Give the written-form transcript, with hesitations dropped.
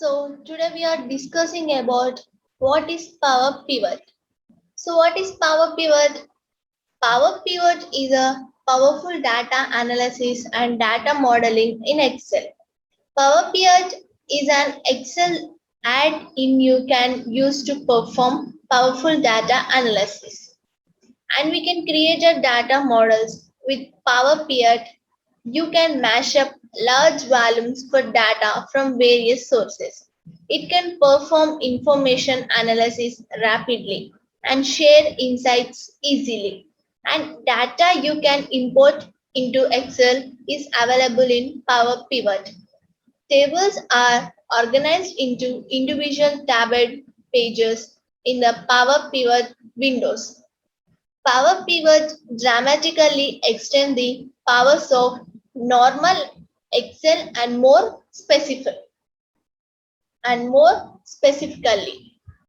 Today we are discussing about what is Power Pivot. So what is Power Pivot? Power Pivot is a powerful data analysis and data modeling in Excel. Power Pivot is an Excel add-in you can use to perform powerful data analysis. And we can create a data models with Power Pivot. You can mash up large volumes for data from various sources. It can perform information analysis rapidly and share insights easily. And data you can import into Excel is available in Power Pivot. Tables are organized into individual tabbed pages in the Power Pivot windows. Power pivots dramatically extend the powers of normal Excel and more specifically.